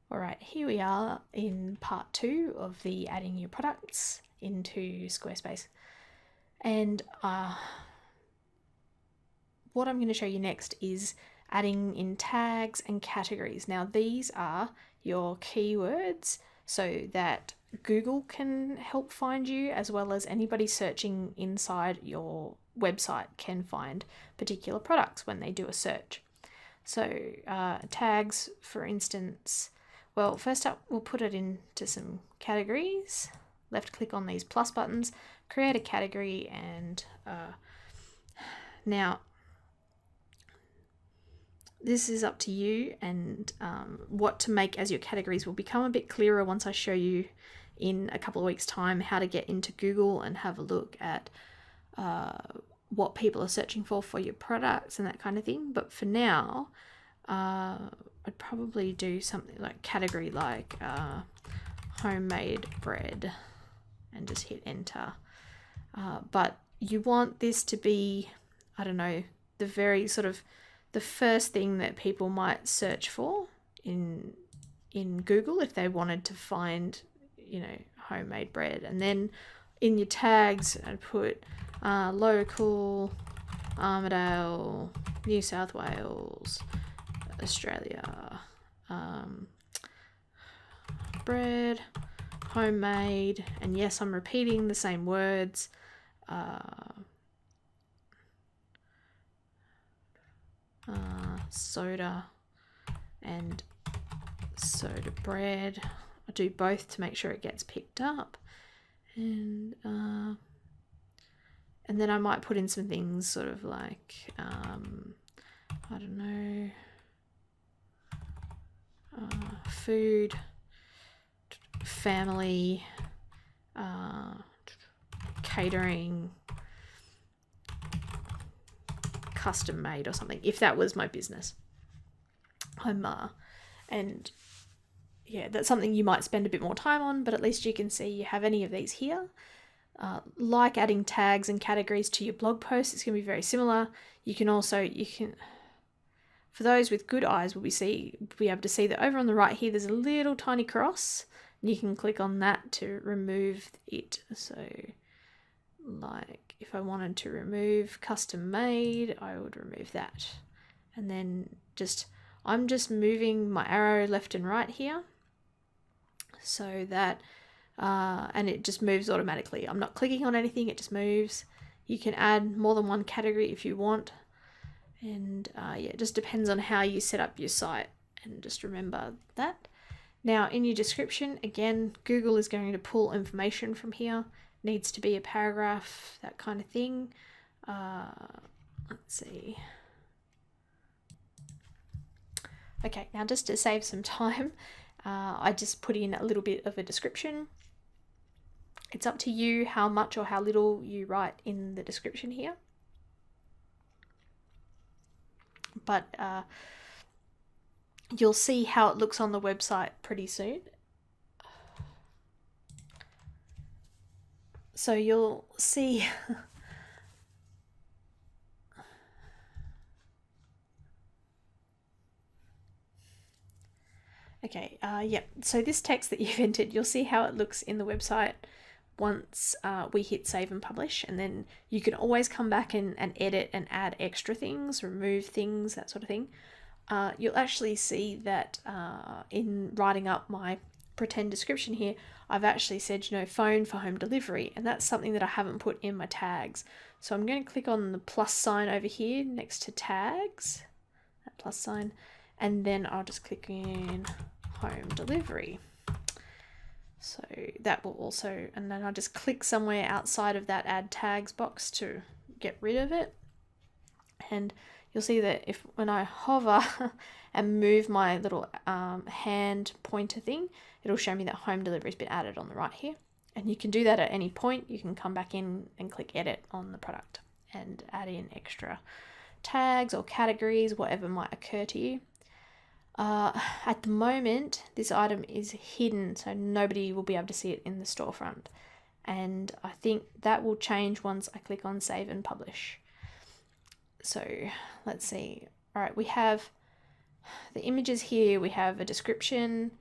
All right, here we are in part 2 of the adding your products into Squarespace. And what I'm going to show you next is adding in tags and categories. Now these are your keywords so that Google can help find you, as well as anybody searching inside your website can find particular products when they do a search. So tags, for instance, well, first up, we'll put it into some categories. Left click on these plus buttons, create a category, and now this is up to you, and what to make as your categories will become a bit clearer once I show you in a couple of weeks' time how to get into Google and have a look at what people are searching for your products and that kind of thing. But for now, I'd probably do something like category like homemade bread and just hit enter. But you want this to be, I don't know, the very sort of the first thing that people might search for in Google if they wanted to find, you know, homemade bread. And then in your tags, I'd put local, Armidale, New South Wales, Australia, bread, homemade, and yes, I'm repeating the same words. Soda and soda bread. I do both to make sure it gets picked up, and then I might put in some things sort of like I don't know, food, family, catering, custom made or something, if that was my business. And yeah, that's something you might spend a bit more time on, but at least you can see you have any of these here. Like adding tags and categories to your blog posts, it's going to be very similar. You can for those with good eyes will be able to see that over on the right here there's a little tiny cross, and you can click on that to remove it. So like if I wanted to remove custom made, I would remove that. And then I'm just moving my arrow left and right here so that and it just moves automatically. I'm not clicking on anything, it just moves. You can add more than one category if you want. And yeah, it just depends on how you set up your site, and just remember that. Now in your description, again, Google is going to pull information from here. Needs to be a paragraph, that kind of thing. Let's see. Okay, now just to save some time, I just put in a little bit of a description. It's up to you how much or how little you write in the description here. But you'll see how it looks on the website pretty soon. So you'll see okay, yeah, so this text that you've entered, you'll see how it looks in the website once we hit save and publish, and then you can always come back and edit and add extra things, remove things, that sort of thing. You'll actually see that in writing up my pretend description here, I've actually said, you know, phone for home delivery, and that's something that I haven't put in my tags. So I'm going to click on the plus sign over here next to tags, that plus sign, and then I'll just click in home delivery. So that will also, and then I'll just click somewhere outside of that add tags box to get rid of it. And you'll see that when I hover and move my little hand pointer thing, it'll show me that home delivery has been added on the right here. And you can do that at any point. You can come back in and click edit on the product and add in extra tags or categories, whatever might occur to you. At the moment, this item is hidden, so nobody will be able to see it in the storefront. And I think that will change once I click on save and publish. So let's see. All right, we have the images here. We have a description,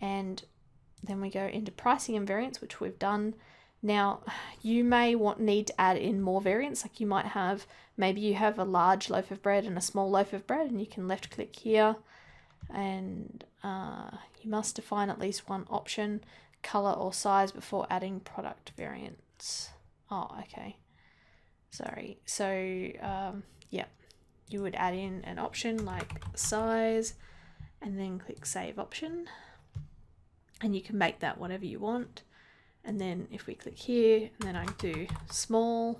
and then we go into pricing and variants, which we've done. Now, you may need to add in more variants. Like you might have, maybe you have a large loaf of bread and a small loaf of bread, and you can left click here, and you must define at least one option, color or size, before adding product variants. Oh, okay. Sorry. So, yeah, you would add in an option like size, and then click save option, and you can make that whatever you want. And then if we click here, and then I do small,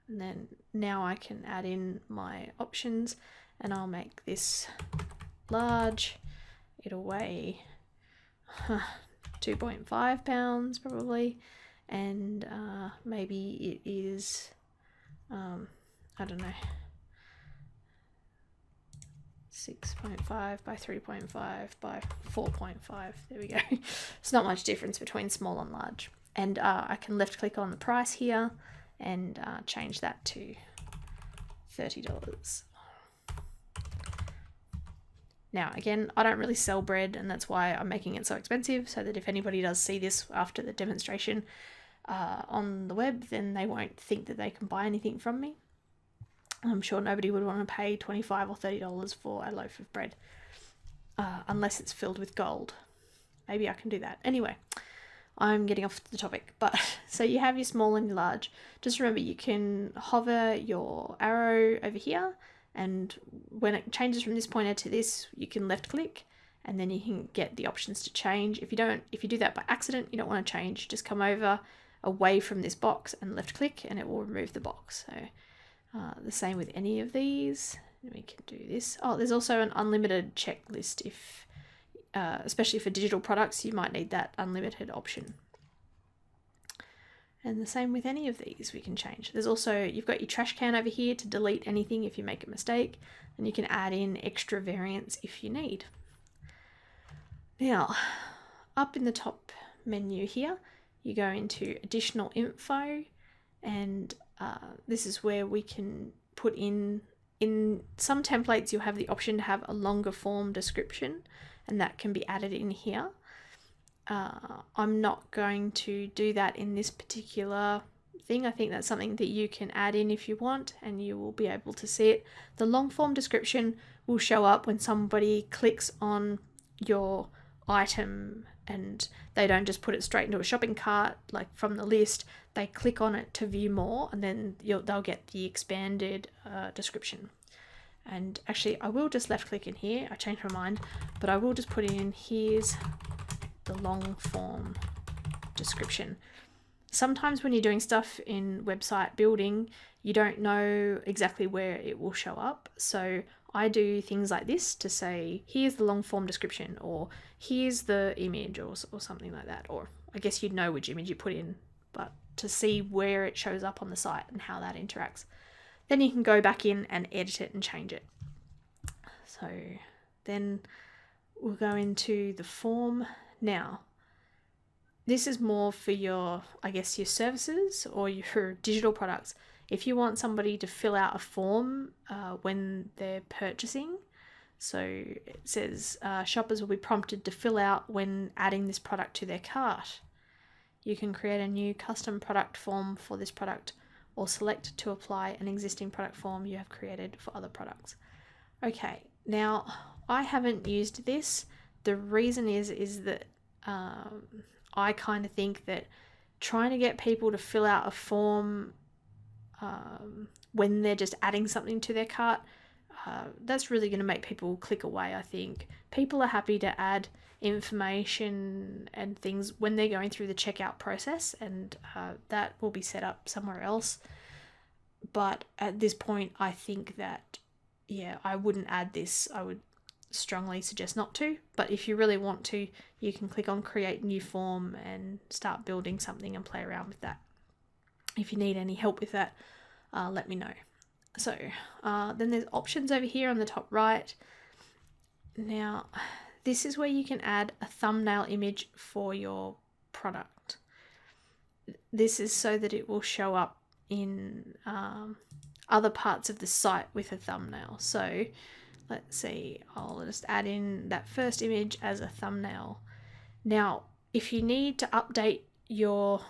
and then now I can add in my options, and I'll make this large. It'll weigh 2.5 pounds probably, and maybe it is, I don't know, 6.5 by 3.5 by 4.5. There we go. It's not much difference between small and large. And I can left click on the price here and change that to $30. Now, again, I don't really sell bread, and that's why I'm making it so expensive, so that if anybody does see this after the demonstration on the web, then they won't think that they can buy anything from me. I'm sure nobody would want to pay $25 or $30 for a loaf of bread, unless it's filled with gold. Maybe I can do that. Anyway, I'm getting off the topic. But so you have your small and your large. Just remember, you can hover your arrow over here, and when it changes from this pointer to this, you can left click, and then you can get the options to change. If you do that by accident, you don't want to change, just come over away from this box and left click, and it will remove the box. So the same with any of these. We can do this. Oh, there's also an unlimited checklist. If especially for digital products, you might need that unlimited option. And the same with any of these, we can change. There's also, you've got your trash can over here to delete anything if you make a mistake, and you can add in extra variants if you need. Now, up in the top menu here, you go into additional info, and this is where we can put in some templates, you'll have the option to have a longer form description, and that can be added in here. I'm not going to do that in this particular thing. I think that's something that you can add in if you want, and you will be able to see it. The long form description will show up when somebody clicks on your item, and they don't just put it straight into a shopping cart like from the list. They click on it to view more, and then they'll get the expanded description. And actually, I will just left click in here. I changed my mind, but I will just put in, here's the long form description. Sometimes when you're doing stuff in website building, you don't know exactly where it will show up. So I do things like this to say, here's the long form description, or here's the image, or something like that. Or I guess you'd know which image you put in, but to see where it shows up on the site and how that interacts. Then you can go back in and edit it and change it. So then we'll go into the form. Now, this is more for your, I guess, your services or your digital products. If you want somebody to fill out a form when they're purchasing, so it says shoppers will be prompted to fill out when adding this product to their cart. You can create a new custom product form for this product, or select to apply an existing product form you have created for other products. Okay, now I haven't used this. The reason is that I kind of think that trying to get people to fill out a form when they're just adding something to their cart, that's really going to make people click away. I think people are happy to add information and things when they're going through the checkout process, and that will be set up somewhere else. But at this point, I think that, yeah, I wouldn't add this. I would strongly suggest not to, but if you really want to, you can click on create new form and start building something and play around with that. If you need any help with that, let me know. So then there's options over here on the top right. Now, this is where you can add a thumbnail image for your product. This is so that it will show up in other parts of the site with a thumbnail. So let's see, I'll just add in that first image as a thumbnail. Now, if you need to update your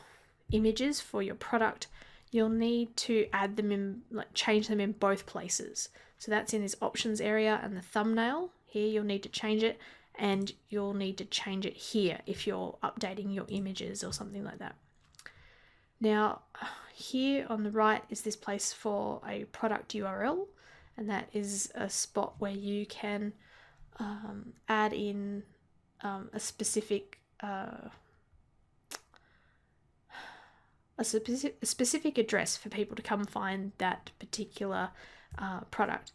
images for your product, you'll need to add them in, like change them in both places. So that's in this options area, and the thumbnail here, you'll need to change it, and you'll need to change it here if you're updating your images or something like that. Now, here on the right is this place for a product URL, and that is a spot where you can add in a specific address for people to come find that particular product.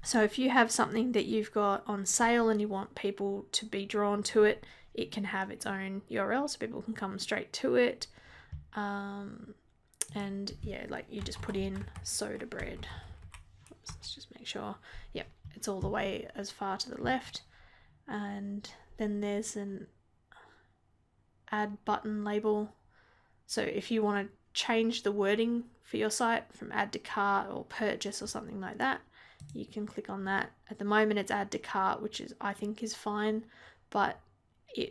So if you have something that you've got on sale and you want people to be drawn to it, it can have its own URL so people can come straight to it. And yeah, like you just put in soda bread. Let's just make sure. Yep, it's all the way as far to the left. And then there's an add button label. So if you want to change the wording for your site from add to cart or purchase or something like that, you can click on that. At the moment it's add to cart, which is, I think, is fine, but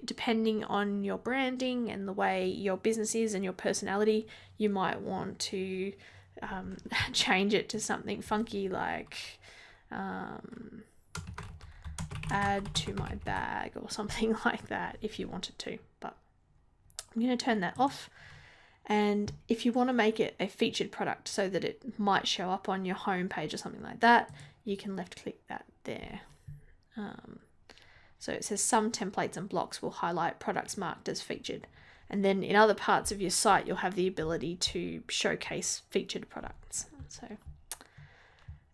depending on your branding and the way your business is and your personality, you might want to change it to something funky like add to my bag or something like that if you wanted to, but I'm going to turn that off. And if you want to make it a featured product so that it might show up on your home page or something like that, you can left click that there. So it says some templates and blocks will highlight products marked as featured. And then in other parts of your site, you'll have the ability to showcase featured products.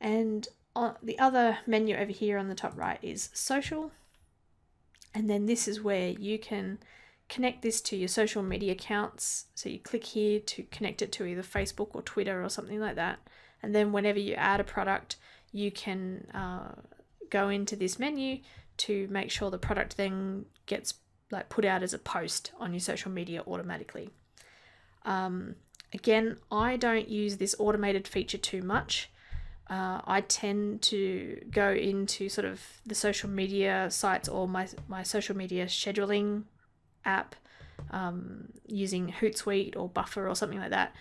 And on the other menu over here on the top right is social. And then this is where you can connect this to your social media accounts. So you click here to connect it to either Facebook or Twitter or something like that. And then whenever you add a product, you can go into this menu to make sure the product then gets like put out as a post on your social media automatically. Again, I don't use this automated feature too much. I tend to go into sort of the social media sites or my social media scheduling app using Hootsuite or Buffer or something like that,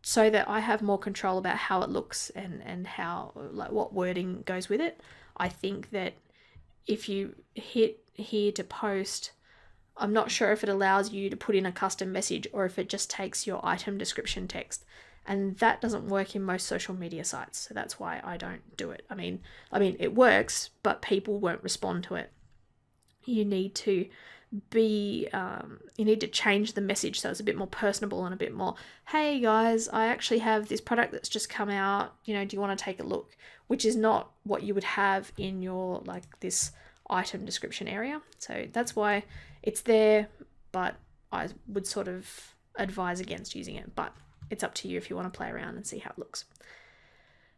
so that I have more control about how it looks and how, like, what wording goes with it. I think that if you hit here to post, I'm not sure if it allows you to put in a custom message or if it just takes your item description text, and that doesn't work in most social media sites, so that's why I don't do it. I mean it works, but people won't respond to it. You need to change the message so it's a bit more personable and a bit more, hey guys, I actually have this product that's just come out, do you want to take a look? Which is not what you would have in your, like, this item description area. So that's why it's there, but I would sort of advise against using it, but it's up to you if you want to play around and see how it looks.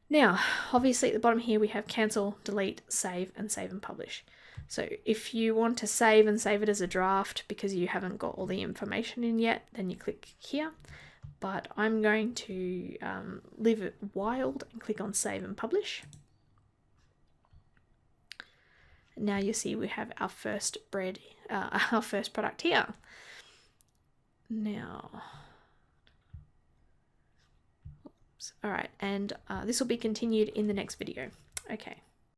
Now, obviously at the bottom here we have cancel, delete, save, and save and publish. So if you want to save it as a draft because you haven't got all the information in yet, then you click here. But I'm going to leave it wild and click on save and publish. Now you see we have our first our first product here. Now, oops, all right, and this will be continued in the next video. Okay.